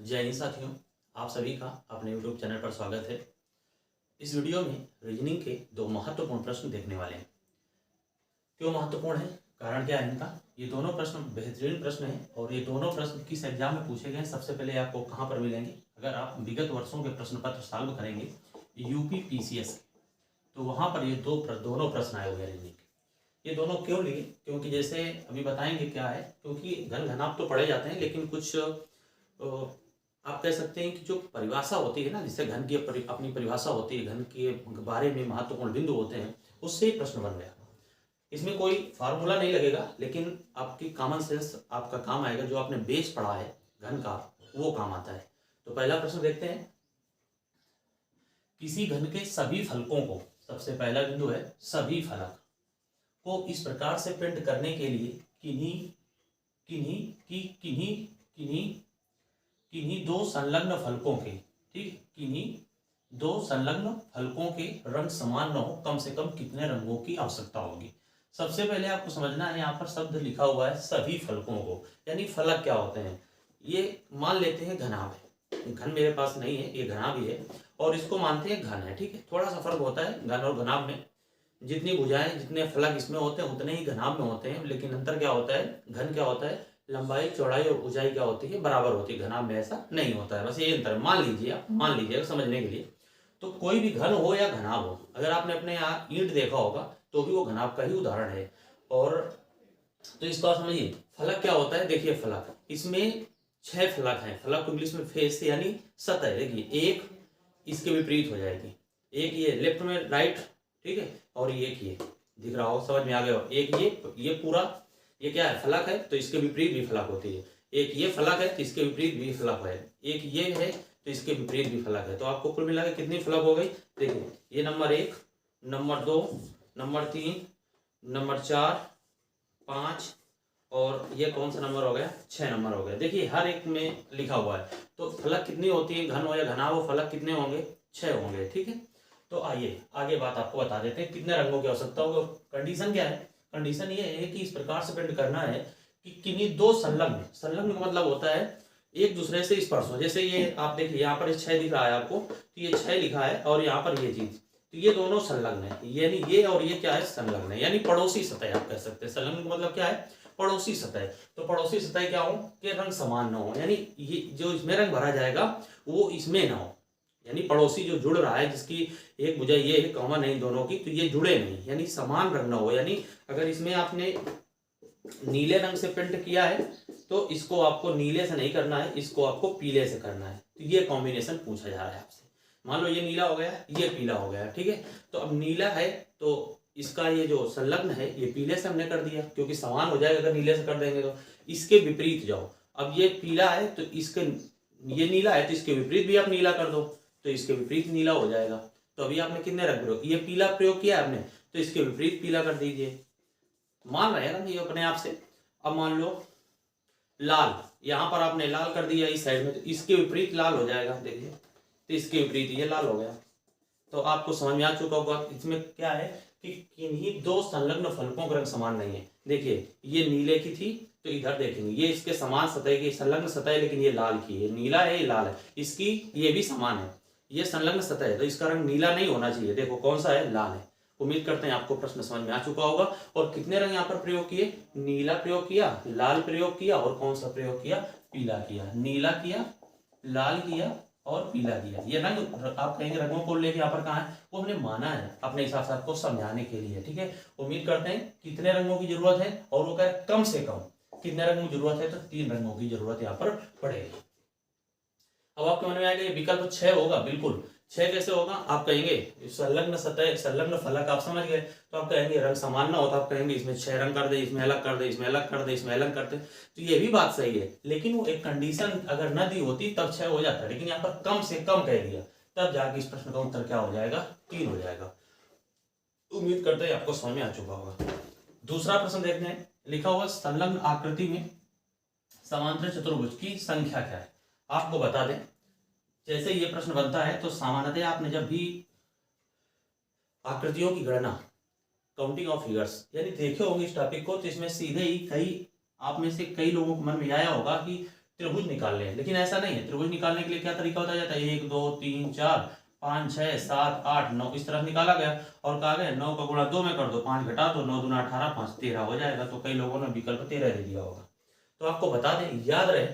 जय हिंद साथियों, आप सभी का अपने YouTube चैनल पर स्वागत है। इस वीडियो में रीजनिंग के दो महत्वपूर्ण प्रश्न देखने वाले हैं। क्यों महत्वपूर्ण है, कारण क्या है इनका? ये दोनों प्रश्न बेहतरीन प्रश्न हैं और ये दोनों प्रश्न किस एग्जाम में पूछे गए हैं, सबसे पहले आपको कहाँ पर मिलेंगे? अगर आप विगत वर्षों के प्रश्न पत्र सॉल्व करेंगे यूपी PCS के, तो वहाँ पर ये दोनों प्रश्न आए हुए हैं रीजनिंग के। ये दोनों क्यों लिए? क्योंकि जैसे अभी बताएंगे क्या है, क्योंकि घन घनाप तो पढ़े जाते हैं, लेकिन कुछ आप कह सकते हैं कि जो परिभाषा होती है ना, जिससे घन की अपनी परिभाषा होती है, घन के बारे में महत्वपूर्ण बिंदु होते हैं, उससे ही प्रश्न बन गया। इसमें कोई फार्मूला नहीं लगेगा, लेकिन आपकी कॉमन सेंस आपका काम आएगा। जो आपने बेस पढ़ा है घन का, वो काम आता है। तो पहला प्रश्न देखते हैं। किसी घन के सभी फलकों को, सबसे पहला बिंदु है सभी फलक को इस प्रकार से प्रिंट करने के लिए किन्हीं दो संलग्न फलकों के, ठीक, किन्हीं दो संलग्न फलकों के रंग समान न हो, कम से कम कितने रंगों की आवश्यकता होगी? सबसे पहले आपको समझना है, यहाँ पर शब्द लिखा हुआ है सभी फलकों को, यानी फलक क्या होते हैं? ये मान लेते हैं घनाभ है, घन मेरे पास नहीं है, ये घनाभ ही है और इसको मानते हैं घन है, ठीक है। थोड़ा सा फर्क होता है घन और घनाभ में, जितनी भुजाएं जितने फलक इसमें होते हैं उतने ही घनाभ में होते हैं, लेकिन अंतर क्या होता है? घन क्या होता है, लंबाई चौड़ाई और ऊंचाई क्या होती है, बराबर होती है। घनाभ में ऐसा नहीं होता है, बस ये अंतर मान लीजिए, आप मान लीजिए समझने के लिए। तो कोई भी घन हो या घनाभ हो, अगर आपने अपने यहाँ ईंट देखा होगा तो भी वो घनाभ का ही उदाहरण है। और तो इसको आप समझिए, फलक क्या होता है? देखिए फलक, इसमें 6 फलक हैं। फलक को इंग्लिश में फेस यानी सतह। देखिए एक इसके विपरीत हो जाएगी, एक ये लेफ्ट में राइट, ठीक है, और एक ये दिख रहा हो, समझ में आ गया हो। एक ये पूरा ये क्या है? फलक है, तो इसके विपरीत भी फलक होती है। एक ये फलक है तो इसके विपरीत भी फलक है। एक ये है तो इसके विपरीत भी फलक है। तो आपको कुल मिला के कितनी फलक हो गई? देखिए ये नंबर 1, नंबर 2, नंबर 3, नंबर 4, 5 और ये कौन सा नंबर हो गया? 6 नंबर हो गया। देखिए हर एक में लिखा हुआ है। तो फलक कितनी होती है? घन हो या घना हो, फलक कितने होंगे? 6 होंगे, ठीक है। तो आइए आगे बात आपको बता देते हैं, कितने रंगों की आवश्यकता होगी। कंडीशन क्या है? कंडीशन ये है कि इस प्रकार से प्रिंट करना है कि किन्हीं दो संलग्न, संलग्न का मतलब होता है एक दूसरे से स्पर्श हो। जैसे ये आप देखिए यहाँ पर 6 दिख रहा है आपको, तो ये 6 लिखा है और यहाँ पर ये चीज, तो ये दोनों संलग्न है, यानी ये और ये क्या है? संलग्न है, यानी पड़ोसी सतह आप कह सकते हैं। संलग्न का मतलब क्या है? पड़ोसी सतह। तो पड़ोसी सतह क्या हो? के रंग समान न हो, यानी ये जो इसमें रंग भरा जाएगा वो इसमें ना हो, यानी पड़ोसी जो जुड़ रहा है, जिसकी एक भुजा ये है कॉमन है इन दोनों की, तो ये जुड़े नहीं, यानी समान रंग ना हो। यानी अगर इसमें आपने नीले रंग से प्रिंट किया है तो इसको आपको नीले से नहीं करना है, इसको आपको पीले से करना है। तो ये कॉम्बिनेशन पूछा जा रहा है आपसे। मान लो ये नीला हो गया, ये पीला हो गया, ठीक है। तो अब नीला है तो इसका ये जो संलग्न है ये पीले से हमने कर दिया, क्योंकि समान हो जाएगा अगर नीले से कर देंगे तो। इसके विपरीत जाओ, अब ये पीला है तो इसके, ये नीला है तो इसके विपरीत भी आप नीला कर दो, तो इसके विपरीत नीला हो जाएगा। तो अभी आपने कितने रंग प्रयोग, ये पीला प्रयोग किया आपने, तो इसके विपरीत पीला कर दीजिए। मान रहे हैं ना ये अपने आप से। अब मान लो लाल, यहां पर आपने लाल कर दिया इस साइड में, तो इसके विपरीत लाल हो जाएगा, देखिए, तो इसके विपरीत ये लाल हो गया। तो आपको समझ में आ चुका होगा इसमें क्या है कि किन्हीं दो संलग्न फलकों का रंग समान नहीं है। देखिए ये नीले की थी तो इधर देखेंगे ये इसके समान सतह की संलग्न सतह है, लेकिन ये लाल की है, नीला है ये लाल है, इसकी ये भी समान है, ये संलग्न सतह है, तो इसका रंग नीला नहीं होना चाहिए। देखो कौन सा है? लाल है। उम्मीद करते हैं आपको प्रश्न समझ में आ चुका होगा। और कितने रंग यहाँ पर प्रयोग किए? नीला प्रयोग किया, लाल प्रयोग किया और कौन सा प्रयोग किया? पीला किया। नीला किया, लाल किया और पीला किया। ये रंग आप कहेंगे रंगों को लेके यहाँ पर कहाँ है? वो हमने माना है अपने हिसाब से आपको समझाने के लिए, ठीक है। उम्मीद करते हैं कितने रंगों की जरूरत है, और वो कह कम से कम कितने रंगों की जरूरत है, तो 3 रंगों की जरूरत यहाँ पर पड़ेगी। अब आपके मन में आएगा ये विकल्प 6 होगा, बिल्कुल 6 कैसे होगा? आप कहेंगे संलग्न सतह, संलग्न फलक, आप समझ गए। तो आप कहेंगे रंग समान ना हो, तो आप कहेंगे इसमें 6 रंग कर दे, इसमें अलग कर दे, इसमें अलग कर दे, इसमें अलग कर दे। तो ये भी बात सही है, लेकिन वो एक कंडीशन अगर न दी होती तब 6 हो जाता, लेकिन यहाँ पर कम से कम कह दिया, तब जाके इस प्रश्न का उत्तर क्या हो जाएगा? 3 हो जाएगा। उम्मीद करते हैं आपको समझ में आ चुका होगा। दूसरा प्रश्न देखते हैं। लिखा हुआ संलग्न आकृति में समांतर चतुर्भुज की संख्या क्या है? आपको बता दें, जैसे ये प्रश्न बनता है तो सामान्यतः आपने जब भी आकृतियों की गणना, काउंटिंग ऑफ फिगर्स, यानी देखे होंगे इस टॉपिक को, तो इसमें सीधे ही कई आप में से कई लोगों के मन में आया होगा कि त्रिभुज निकालने हैं, लेकिन ऐसा नहीं है। त्रिभुज निकालने के लिए क्या तरीका होता जाता है, 1 2 3 4 5 6 7 8 9 इस तरह निकाला गया और कहा गया 9 का गुणा 2 में कर दो, 5 घटा दो, 9 दूना 18 5 13 हो जाएगा। तो कई लोगों ने विकल्प 13 दे दिया होगा। तो आपको बता दें, याद रहे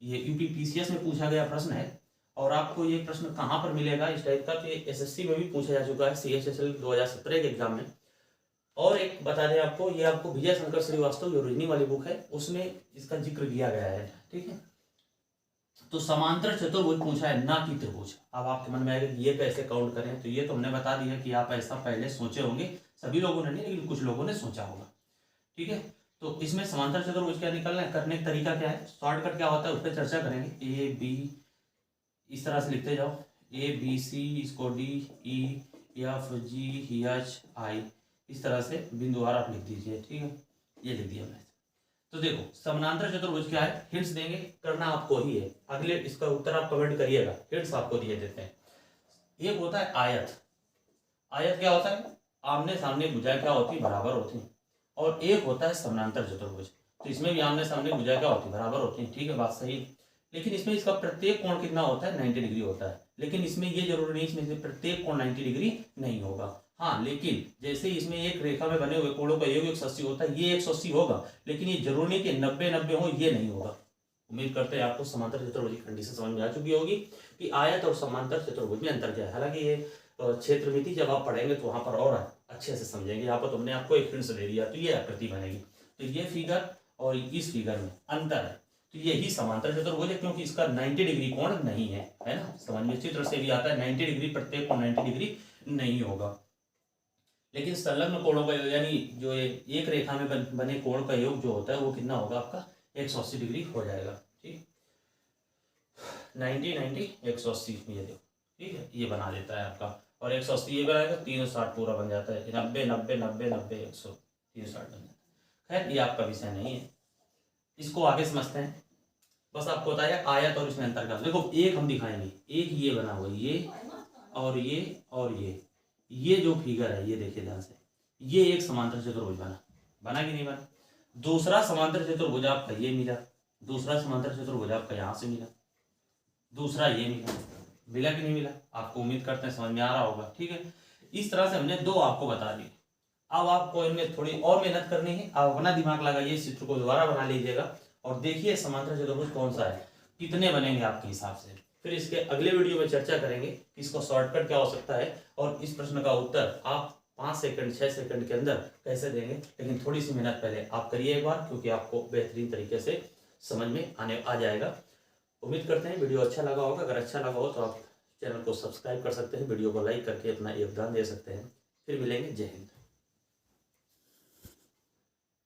ये यूपीपीसीएस में पूछा गया प्रश्न है और आपको ये प्रश्न कहाँ पर मिलेगा इस टाइप का, तो एसएससी में भी पूछा जा चुका है, CHSL 2017 के एग्जाम में। और एक बता दें आपको, ये आपको विजय शंकर श्रीवास्तव जो रीजनिंग वाली बुक है उसमें इसका जिक्र किया गया है, ठीक है। तो समांतर चतुर्भुज पूछा है, ना कि त्रिभुज। अब आपके मन में आएगा ये कैसे काउंट करें, तो ये तो हमने बता दिया कि आप ऐसा पहले सोचे होंगे, सभी लोगों ने नहीं लेकिन कुछ लोगों ने सोचा होगा, ठीक है। तो इसमें समांतर चतुर्भुज क्या निकलना है, करने का तरीका क्या है, शॉर्टकट क्या होता है उस पर चर्चा करेंगे। ए बी इस तरह से लिखते जाओ, ABC इसको D E F G H I इस तरह से बिंदुवार आप लिख दीजिए, ठीक है। ये लिख दिया मैंने। तो देखो समानांतर चतुर्भुज क्या है, हिंट्स देंगे, करना आपको ही है। अगले इसका उत्तर आप कमेंट करिएगा, हिंट्स आपको दिए देते हैं। एक होता है आयत। आयत क्या होता है, आमने सामने भुजाएं क्या होती है, बराबर होती हैं। और एक होता है समानांतर चतुर्भुज, तो इसमें भी आमने सामने भुजाएं क्या होती है, बराबर होती हैं, ठीक है, बात सही। लेकिन इसमें इसका प्रत्येक कोण कितना होता है, 90 डिग्री होता है। लेकिन इसमें ये जरूरी नहीं, इसमें से प्रत्येक कोण 90 डिग्री नहीं होगा। हाँ, लेकिन जैसे इसमें एक रेखा में बने हुए कोणों का योग 180 होता है, ये 180 होगा, लेकिन ये जरूरी नहीं कि 90-90 हो, ये नहीं होगा। उम्मीद करते हैं आपको समांतर चतुर्भुज की कंडीशन समझ में आ चुकी होगी कि आयत और समांतर चतुर्भुज में अंतर क्या है। हालांकि ये क्षेत्रमिति जब आप पढ़ेंगे तो वहां पर और अच्छे से समझेंगे। यहाँ पर तुमने आपको एक हिंट्स दे दिया, तो ये आकृति बनेगी। तो ये फिगर और इस फिगर में अंतर है, तो यही समांतर चतुर्भुज है, क्योंकि इसका 90 डिग्री कोण नहीं है, है ना। समझ में चित्र से भी आता है 90 डिग्री, प्रत्येक कोण 90 डिग्री नहीं होगा। लेकिन संलग्न कोणों का यानी जो एक रेखा में बने कोण का योग जो होता है वो कितना होगा आपका, 180 डिग्री हो जाएगा, ठीक। 90 90 180 ये देखो, ठीक है, ये बना देता है आपका। और 180 ये बनाएगा, 360 पूरा बन जाता है, 90 90 90 90 100 360 बन जाता है। खैर ये आपका विषय नहीं है, इसको आगे समझते हैं। बस आपको बताया आयत और इसमें अंतर कर। देखो एक हम दिखाएंगे, एक ये बना हुआ, ये और ये और ये जो फिगर है ये देखिए ध्यान से, ये एक समांतर चतुर्भुज बना कि नहीं बना। दूसरा समांतर चतुर्भुज आपका ये मिला, दूसरा समांतर चतुर्भुज आपका यहाँ से मिला, दूसरा ये मिला कि नहीं मिला। आपको उम्मीद करते हैं समझ में आ रहा होगा, ठीक है। इस तरह से हमने दो आपको बता दिए। अब आपको इनमें थोड़ी और मेहनत करनी है, आप अपना दिमाग लगाइए, इस चित्र को दोबारा बना लीजिएगा और देखिए समांतर चतुर्भुज कौन सा है, कितने बनेंगे आपके हिसाब से। फिर इसके अगले वीडियो में चर्चा करेंगे कि इसका शॉर्टकट क्या हो सकता है और इस प्रश्न का उत्तर आप 5 सेकंड 6 सेकंड के अंदर कैसे देंगे। लेकिन थोड़ी सी मेहनत पहले आप करिए एक बार, क्योंकि आपको बेहतरीन तरीके से समझ में आ जाएगा। उम्मीद करते हैं वीडियो अच्छा लगा होगा। अगर अच्छा लगा हो तो आप चैनल को सब्सक्राइब कर सकते हैं, वीडियो को लाइक करके अपना योगदान दे सकते हैं। फिर मिलेंगे, जय हिंद।